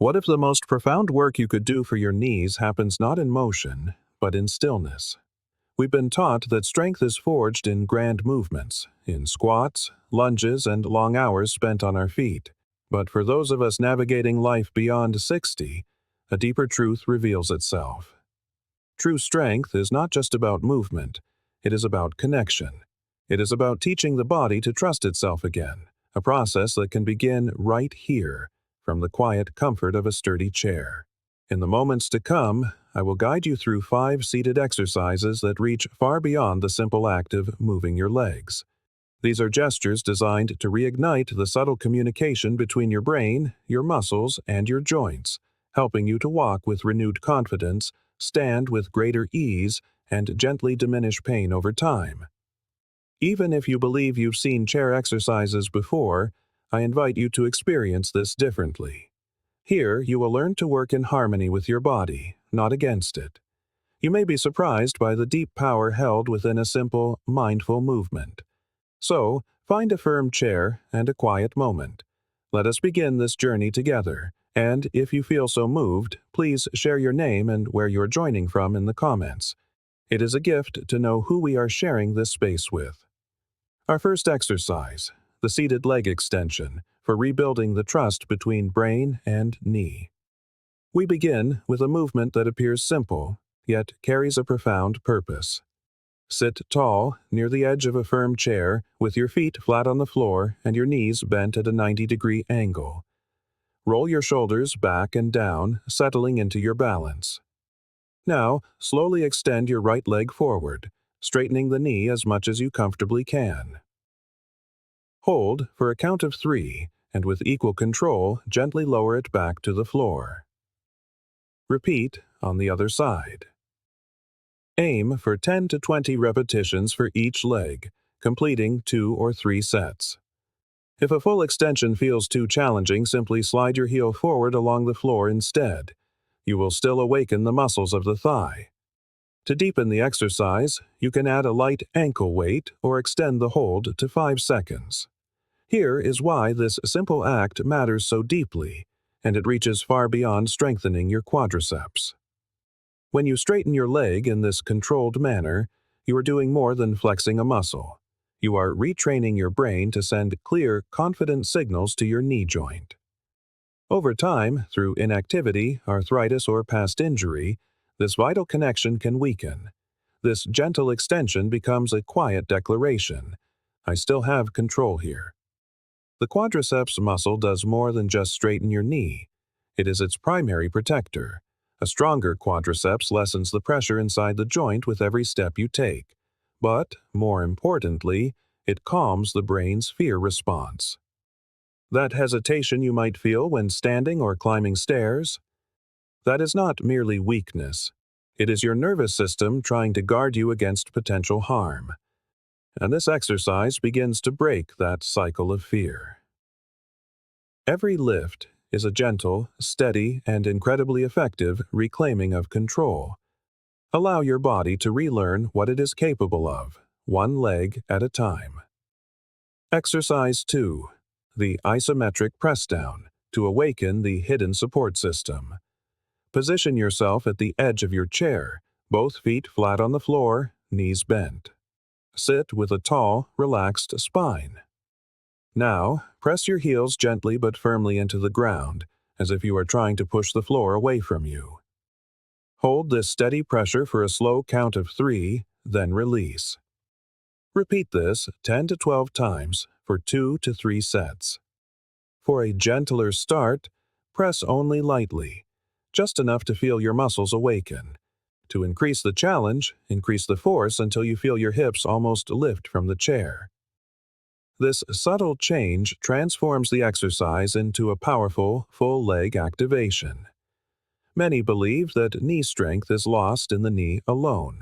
What if the most profound work you could do for your knees happens not in motion, but in stillness? We've been taught that strength is forged in grand movements, in squats, lunges, and long hours spent on our feet. But for those of us navigating life beyond 60, a deeper truth reveals itself. True strength is not just about movement, it is about connection. It is about teaching the body to trust itself again, a process that can begin right here, from the quiet comfort of a sturdy chair. In the moments to come, I will guide you through 5 seated exercises that reach far beyond the simple act of moving your legs. These are gestures designed to reignite the subtle communication between your brain, your muscles, and your joints, helping you to walk with renewed confidence, stand with greater ease, and gently diminish pain over time. Even if you believe you've seen chair exercises before, I invite you to experience this differently. Here, you will learn to work in harmony with your body, not against it. You may be surprised by the deep power held within a simple, mindful movement. So, find a firm chair and a quiet moment. Let us begin this journey together, and if you feel so moved, please share your name and where you're joining from in the comments. It is a gift to know who we are sharing this space with. Our first exercise, the seated leg extension, for rebuilding the trust between brain and knee. We begin with a movement that appears simple, yet carries a profound purpose. Sit tall, near the edge of a firm chair, with your feet flat on the floor and your knees bent at a 90-degree angle. Roll your shoulders back and down, settling into your balance. Now, slowly extend your right leg forward, straightening the knee as much as you comfortably can. Hold for a count of 3, and with equal control, gently lower it back to the floor. Repeat on the other side. Aim for 10 to 20 repetitions for each leg, completing 2 or 3 sets. If a full extension feels too challenging, simply slide your heel forward along the floor instead. You will still awaken the muscles of the thigh. To deepen the exercise, you can add a light ankle weight or extend the hold to 5 seconds. Here is why this simple act matters so deeply, and it reaches far beyond strengthening your quadriceps. When you straighten your leg in this controlled manner, you are doing more than flexing a muscle. You are retraining your brain to send clear, confident signals to your knee joint. Over time, through inactivity, arthritis, or past injury, this vital connection can weaken. This gentle extension becomes a quiet declaration. I still have control here. The quadriceps muscle does more than just straighten your knee. It is its primary protector. A stronger quadriceps lessens the pressure inside the joint with every step you take. But, more importantly, it calms the brain's fear response. That hesitation you might feel when standing or climbing stairs? That is not merely weakness. It is your nervous system trying to guard you against potential harm. And this exercise begins to break that cycle of fear. Every lift is a gentle, steady, and incredibly effective reclaiming of control. Allow your body to relearn what it is capable of, one leg at a time. Exercise 2. The isometric press down, to awaken the hidden support system. Position yourself at the edge of your chair, both feet flat on the floor, knees bent. Sit with a tall, relaxed spine. Now, press your heels gently but firmly into the ground, as if you are trying to push the floor away from you. Hold this steady pressure for a slow count of 3, then release. Repeat this 10 to 12 times for 2 to 3 sets. For a gentler start, press only lightly, just enough to feel your muscles awaken. To increase the challenge, increase the force until you feel your hips almost lift from the chair. This subtle change transforms the exercise into a powerful, full-leg activation. Many believe that knee strength is lost in the knee alone.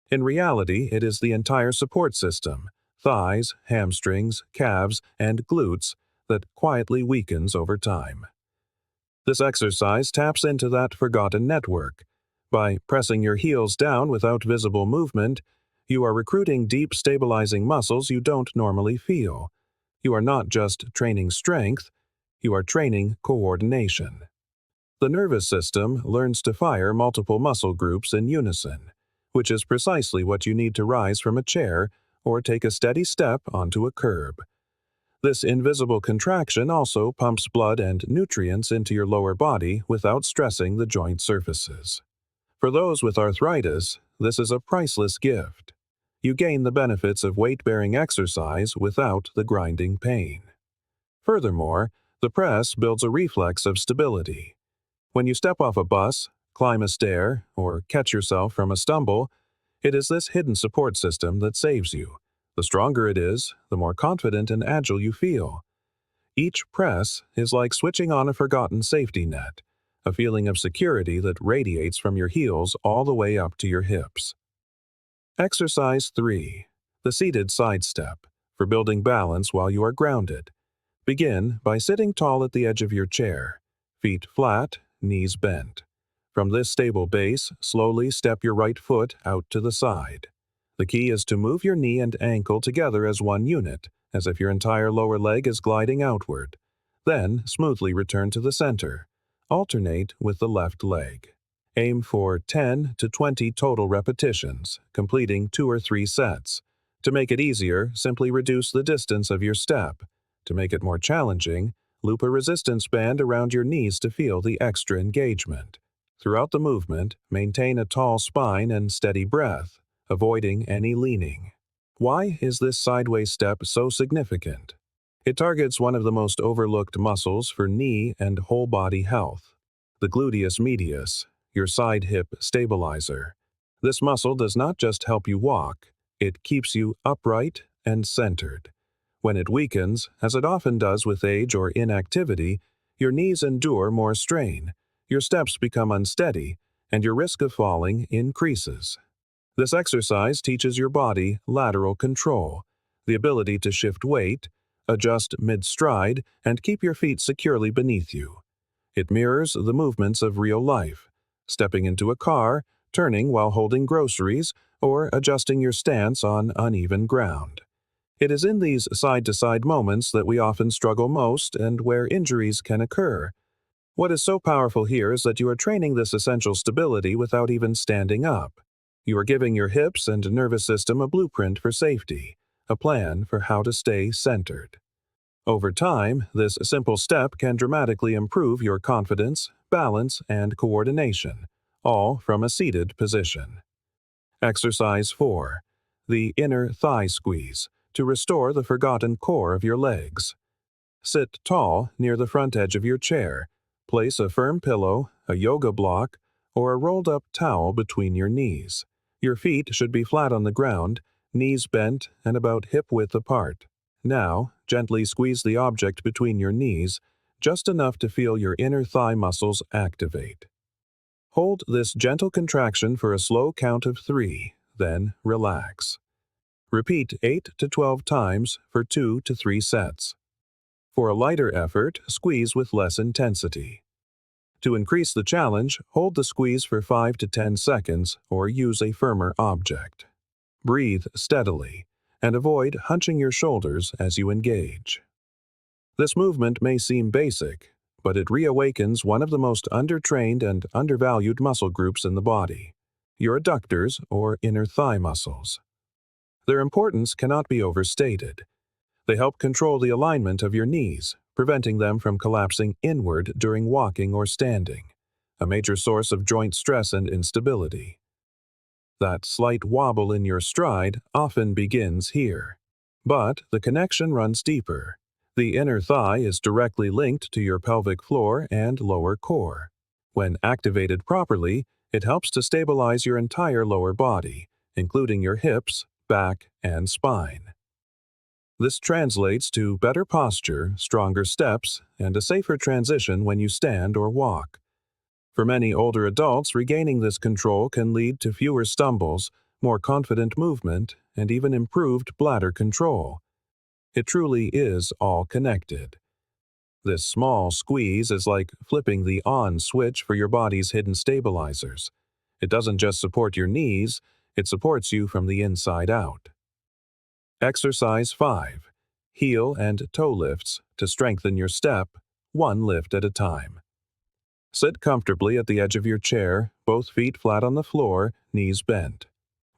In reality, it is the entire support system, thighs, hamstrings, calves, and glutes, that quietly weakens over time. This exercise taps into that forgotten network. By pressing your heels down without visible movement, you are recruiting deep stabilizing muscles you don't normally feel. You are not just training strength, you are training coordination. The nervous system learns to fire multiple muscle groups in unison, which is precisely what you need to rise from a chair or take a steady step onto a curb. This invisible contraction also pumps blood and nutrients into your lower body without stressing the joint surfaces. For those with arthritis, this is a priceless gift. You gain the benefits of weight-bearing exercise without the grinding pain. Furthermore, the press builds a reflex of stability. When you step off a bus, climb a stair, or catch yourself from a stumble, it is this hidden support system that saves you. The stronger it is, the more confident and agile you feel. Each press is like switching on a forgotten safety net, a feeling of security that radiates from your heels all the way up to your hips. Exercise 3. The seated side step, for building balance while you are grounded. Begin by sitting tall at the edge of your chair, feet flat, knees bent. From this stable base, slowly step your right foot out to the side. The key is to move your knee and ankle together as one unit, as if your entire lower leg is gliding outward. Then, smoothly return to the center. Alternate with the left leg. Aim for 10 to 20 total repetitions, completing 2 or 3 sets. To make it easier, simply reduce the distance of your step. To make it more challenging, loop a resistance band around your knees to feel the extra engagement. Throughout the movement, maintain a tall spine and steady breath, avoiding any leaning. Why is this sideways step so significant? It targets one of the most overlooked muscles for knee and whole body health, the gluteus medius, your side hip stabilizer. This muscle does not just help you walk, it keeps you upright and centered. When it weakens, as it often does with age or inactivity, your knees endure more strain, your steps become unsteady, and your risk of falling increases. This exercise teaches your body lateral control, the ability to shift weight, adjust mid-stride, and keep your feet securely beneath you. It mirrors the movements of real life, stepping into a car, turning while holding groceries, or adjusting your stance on uneven ground. It is in these side-to-side moments that we often struggle most and where injuries can occur. What is so powerful here is that you are training this essential stability without even standing up. You are giving your hips and nervous system a blueprint for safety, a plan for how to stay centered. Over time, this simple step can dramatically improve your confidence, balance, and coordination, all from a seated position. Exercise 4. The inner thigh squeeze, to restore the forgotten core of your legs. Sit tall near the front edge of your chair. Place a firm pillow, a yoga block, or a rolled-up towel between your knees. Your feet should be flat on the ground, knees bent and about hip-width apart. Now, gently squeeze the object between your knees, just enough to feel your inner thigh muscles activate. Hold this gentle contraction for a slow count of 3, then relax. Repeat 8 to 12 times for 2 to 3 sets. For a lighter effort, squeeze with less intensity. To increase the challenge, hold the squeeze for 5 to 10 seconds or use a firmer object. Breathe steadily and avoid hunching your shoulders as you engage. This movement may seem basic, but it reawakens one of the most undertrained and undervalued muscle groups in the body, your adductors or inner thigh muscles. Their importance cannot be overstated. They help control the alignment of your knees, preventing them from collapsing inward during walking or standing, a major source of joint stress and instability. That slight wobble in your stride often begins here. But the connection runs deeper. The inner thigh is directly linked to your pelvic floor and lower core. When activated properly, it helps to stabilize your entire lower body, including your hips, back, and spine. This translates to better posture, stronger steps, and a safer transition when you stand or walk. For many older adults, regaining this control can lead to fewer stumbles, more confident movement, and even improved bladder control. It truly is all connected. This small squeeze is like flipping the on switch for your body's hidden stabilizers. It doesn't just support your knees, it supports you from the inside out. Exercise 5. Heel and toe lifts to strengthen your step, one lift at a time. Sit comfortably at the edge of your chair, both feet flat on the floor, knees bent.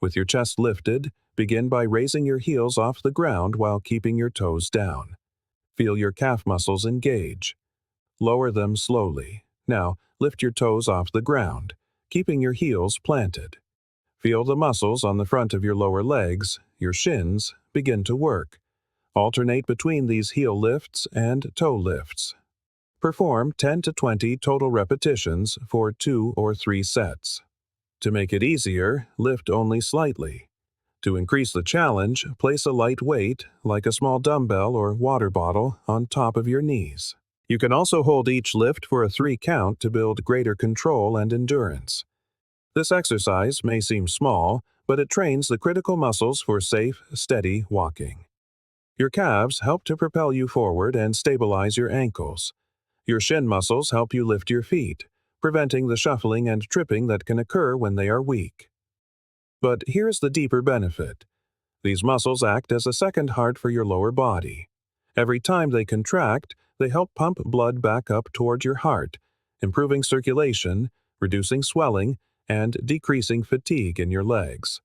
With your chest lifted, begin by raising your heels off the ground while keeping your toes down. Feel your calf muscles engage. Lower them slowly. Now, lift your toes off the ground, keeping your heels planted. Feel the muscles on the front of your lower legs, your shins, begin to work. Alternate between these heel lifts and toe lifts. Perform 10 to 20 total repetitions for 2 or 3 sets. To make it easier, lift only slightly. To increase the challenge, place a light weight, like a small dumbbell or water bottle, on top of your knees. You can also hold each lift for a 3 count to build greater control and endurance. This exercise may seem small, but it trains the critical muscles for safe, steady walking. Your calves help to propel you forward and stabilize your ankles. Your shin muscles help you lift your feet, preventing the shuffling and tripping that can occur when they are weak. But here's the deeper benefit. These muscles act as a second heart for your lower body. Every time they contract, they help pump blood back up toward your heart, improving circulation, reducing swelling, and decreasing fatigue in your legs.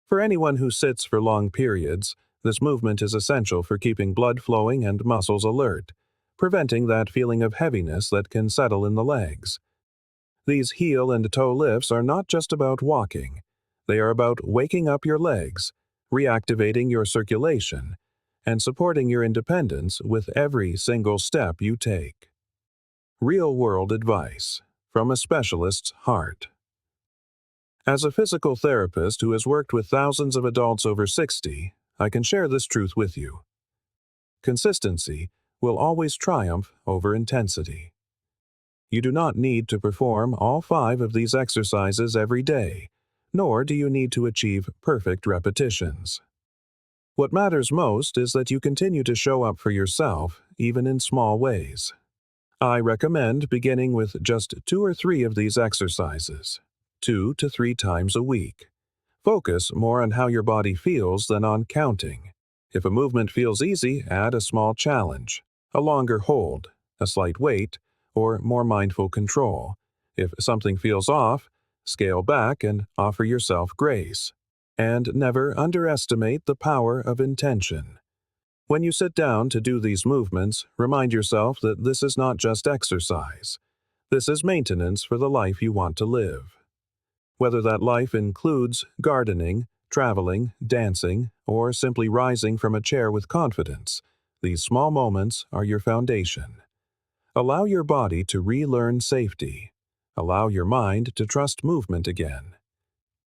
For anyone who sits for long periods, this movement is essential for keeping blood flowing and muscles alert, preventing that feeling of heaviness that can settle in the legs. These heel and toe lifts are not just about walking. They are about waking up your legs, reactivating your circulation, and supporting your independence with every single step you take. Real-world advice from a specialist's heart. As a physical therapist who has worked with thousands of adults over 60, I can share this truth with you. Consistency will always triumph over intensity. You do not need to perform all 5 of these exercises every day, nor do you need to achieve perfect repetitions. What matters most is that you continue to show up for yourself, even in small ways. I recommend beginning with just 2 or 3 of these exercises, 2 to 3 times a week. Focus more on how your body feels than on counting. If a movement feels easy, add a small challenge, a longer hold, a slight weight, or more mindful control. If something feels off, scale back and offer yourself grace. And never underestimate the power of intention. When you sit down to do these movements, remind yourself that this is not just exercise. This is maintenance for the life you want to live. Whether that life includes gardening, traveling, dancing, or simply rising from a chair with confidence, these small moments are your foundation. Allow your body to relearn safety. Allow your mind to trust movement again.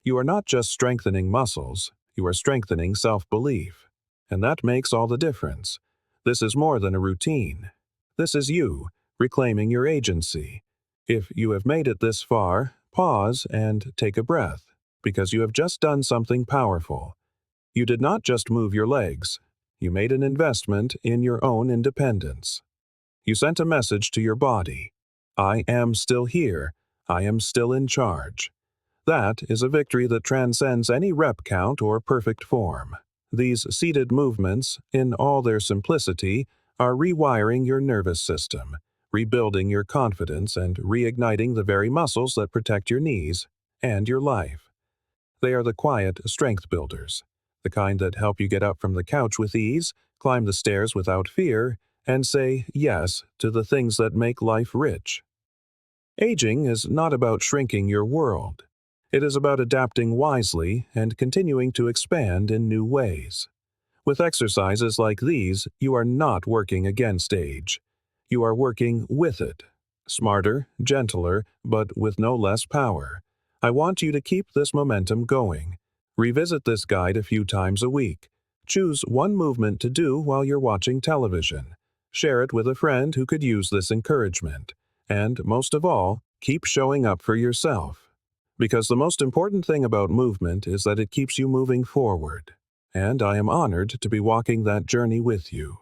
You are not just strengthening muscles, you are strengthening self-belief. And that makes all the difference. This is more than a routine. This is you, reclaiming your agency. If you have made it this far, pause and take a breath, because you have just done something powerful. You did not just move your legs. You made an investment in your own independence. You sent a message to your body. I am still here. I am still in charge. That is a victory that transcends any rep count or perfect form. These seated movements, in all their simplicity, are rewiring your nervous system, rebuilding your confidence, and reigniting the very muscles that protect your knees and your life. They are the quiet strength builders, the kind that help you get up from the couch with ease, climb the stairs without fear, and say yes to the things that make life rich. Aging is not about shrinking your world. It is about adapting wisely and continuing to expand in new ways. With exercises like these, you are not working against age. You are working with it. Smarter, gentler, but with no less power. I want you to keep this momentum going. Revisit this guide a few times a week. Choose one movement to do while you're watching television. Share it with a friend who could use this encouragement. And most of all, keep showing up for yourself. Because the most important thing about movement is that it keeps you moving forward. And I am honored to be walking that journey with you.